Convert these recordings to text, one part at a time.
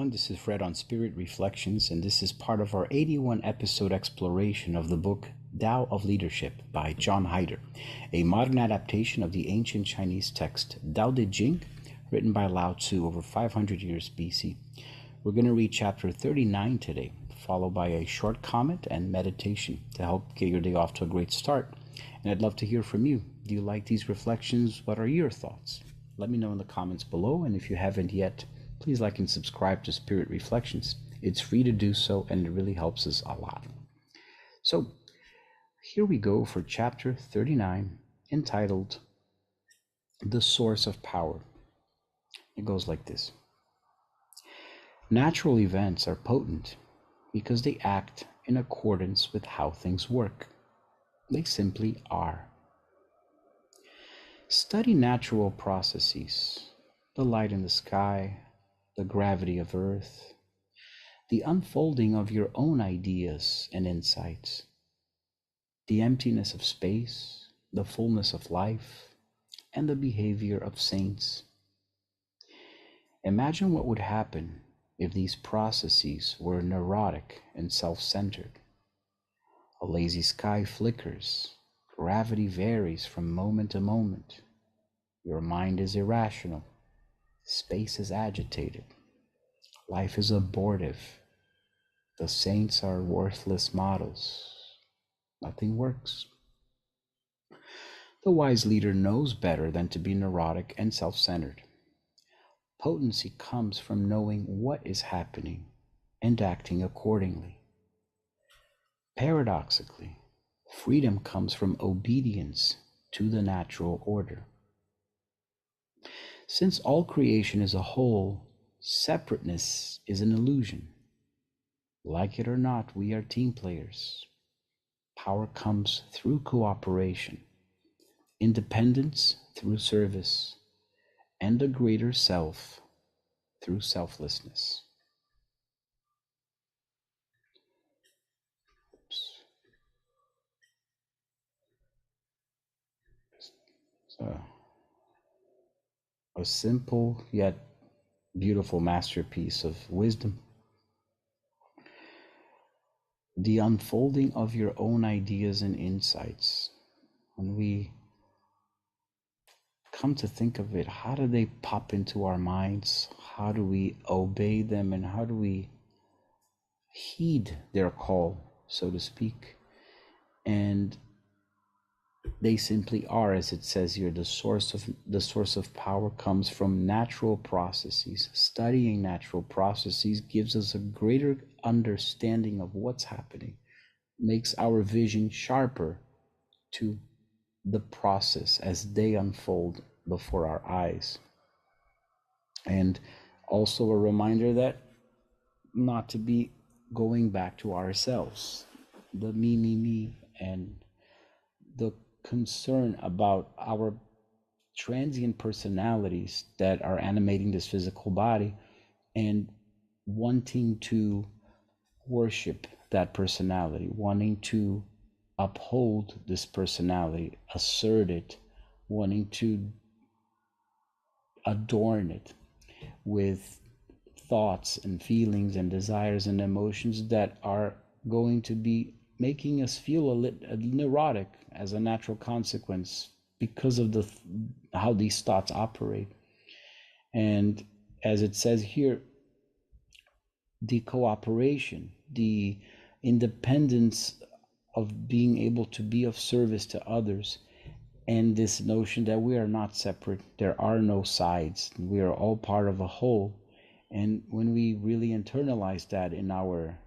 everyone. This is Fred on Spirit Reflections, and this is part of our 81 episode exploration of the book Tao of Leadership by John Heider, a modern adaptation of the ancient Chinese text Tao Te Ching, written by Lao Tzu over 500 years BC. We're going to read chapter 39 today, followed by a short comment and meditation to help get your day off to a great start. And I'd love to hear from you. Do you like these reflections? What are your thoughts? Let me know in the comments below, and if you haven't yet, please like and subscribe to Spirit Reflections. It's free to do so, and it really helps us a lot. So here we go for chapter 39, entitled The Source of Power. It goes like this. Natural events are potent because they act in accordance with how things work. They simply are. Study natural processes, the light in the sky, the gravity of Earth, the unfolding of your own ideas and insights, the emptiness of space, the fullness of life, and the behavior of saints. Imagine what would happen if these processes were neurotic and self-centered. A lazy sky flickers. Gravity varies from moment to moment. Your mind is irrational. Space is agitated. Life is abortive. The saints are worthless models. Nothing works. The wise leader knows better than to be neurotic and self-centered. Potency comes from knowing what is happening and acting accordingly. Paradoxically, freedom comes from obedience to the natural order. Since all creation is a whole, separateness is an illusion. Like it or not, we are team players. Power comes through cooperation, independence through service, and a greater self through selflessness. So, a simple yet beautiful masterpiece of wisdom. The unfolding of your own ideas and insights. When we come to think of it, how do they pop into our minds? How do we obey them, and how do we heed their call, so to speak? And they simply are, as it says here, the source of power comes from natural processes. Studying natural processes gives us a greater understanding of what's happening, makes our vision sharper to the process as they unfold before our eyes. And also a reminder that not to be going back to ourselves, the me, and the concern about our transient personalities that are animating this physical body, and wanting to worship that personality, wanting to uphold this personality, assert it, wanting to adorn it with thoughts and feelings and desires and emotions that are going to be making us feel a neurotic as a natural consequence because of how these thoughts operate. And as it says here, the cooperation, the independence of being able to be of service to others, and this notion that we are not separate, there are no sides, we are all part of a whole. And when we really internalize that in our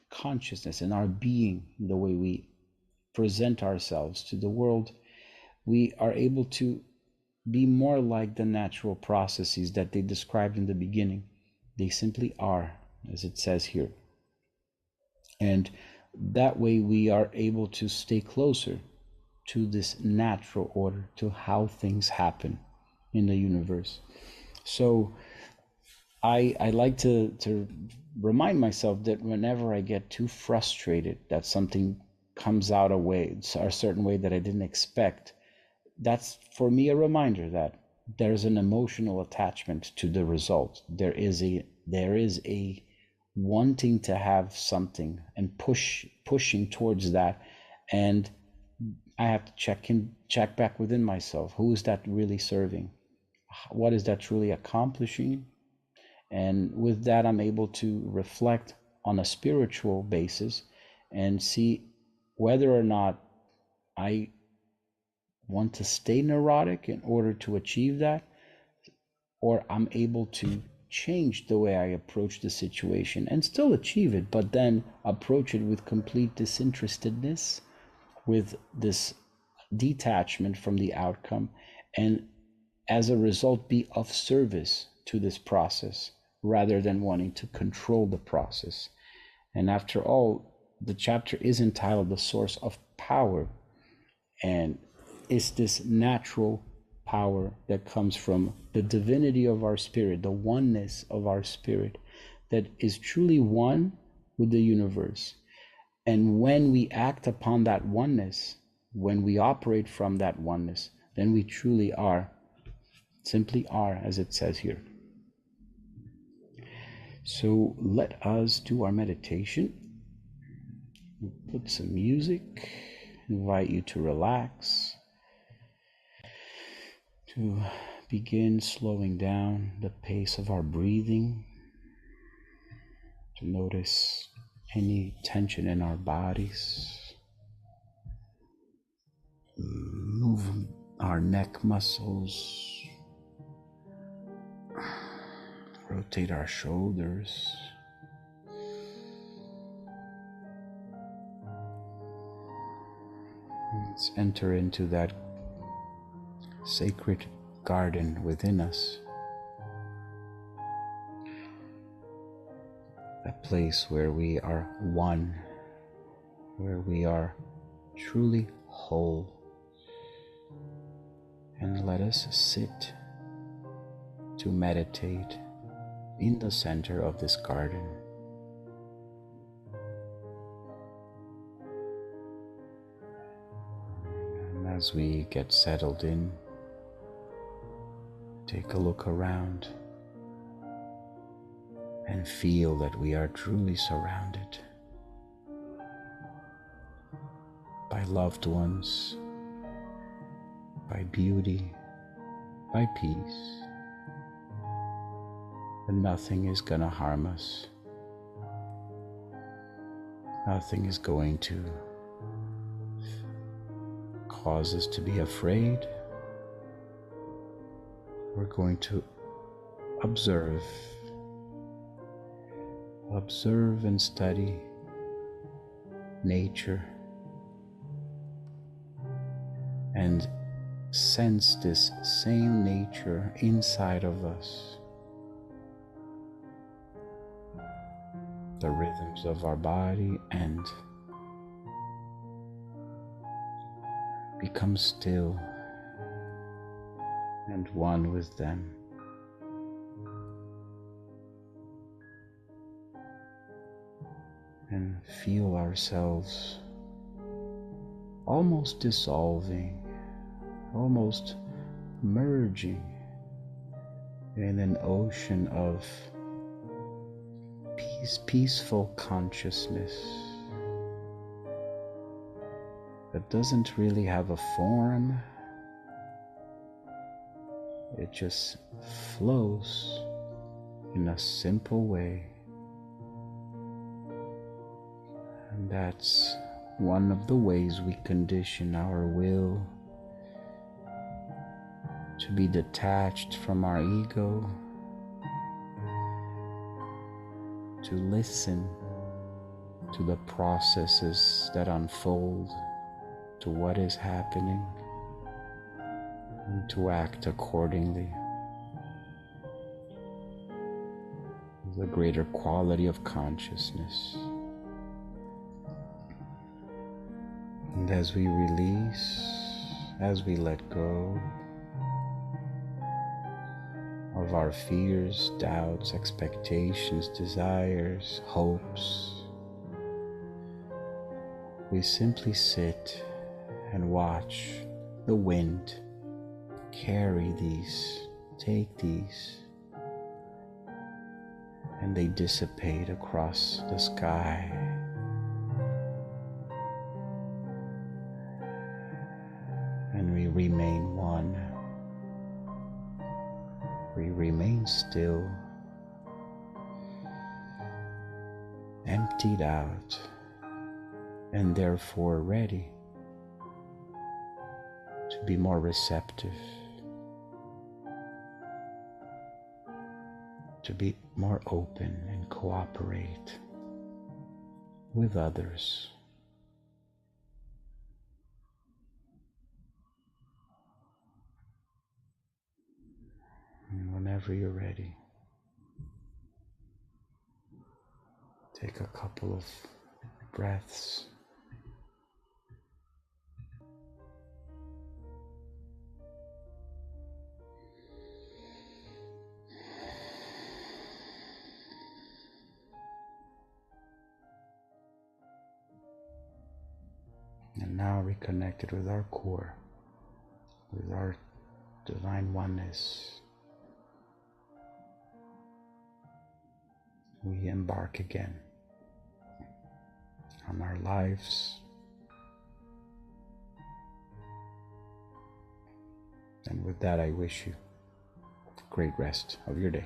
consciousness, in our being, in the way we present ourselves to the world, we are able to be more like the natural processes that they described in the beginning. They simply are, as it says here. And that way we are able to stay closer to this natural order, to how things happen in the universe. So I like to remind myself that whenever I get too frustrated that something comes out a certain way that I didn't expect, that's for me a reminder that there's an emotional attachment to the result. There is there is a wanting to have something and pushing towards that. And I have to check back within myself. Who is that really serving? What is that truly accomplishing? And with that, I'm able to reflect on a spiritual basis and see whether or not I want to stay neurotic in order to achieve that, or I'm able to change the way I approach the situation and still achieve it, but then approach it with complete disinterestedness, with this detachment from the outcome, and as a result be of service to this process rather than wanting to control the process. And after all, the chapter is entitled The Source of Power, and it's this natural power that comes from the divinity of our spirit, the oneness of our spirit that is truly one with the universe. And when we act upon that oneness, when we operate from that oneness, then we truly are, simply are, as it says here. So let us do our meditation. Put some music, invite you to relax, to begin slowing down the pace of our breathing, to notice any tension in our bodies, move our neck muscles, rotate our shoulders. Let's enter into that sacred garden within us, a place where we are one, where we are truly whole. And let us sit to meditate in the center of this garden. And as we get settled in, take a look around and feel that we are truly surrounded by loved ones, by beauty, by peace. And nothing is going to harm us. Nothing is going to cause us to be afraid. We're going to observe and study nature and sense this same nature inside of us. The rhythms of our body, and become still and one with them. And feel ourselves almost dissolving, almost merging in an ocean of peaceful consciousness that doesn't really have a form. It just flows in a simple way. And that's one of the ways we condition our will to be detached from our ego, to listen to the processes that unfold, to what is happening, and to act accordingly. The greater quality of consciousness. And as we release, as we let go of our fears, doubts, expectations, desires, hopes, we simply sit and watch the wind carry these, take these, and they dissipate across the sky. And we remain one. We remain still, emptied out, and therefore ready to be more receptive, to be more open and cooperate with others. And whenever you're ready, take a couple of breaths. And now reconnected with our core, with our divine oneness, we embark again on our lives. And with that, I wish you a great rest of your day.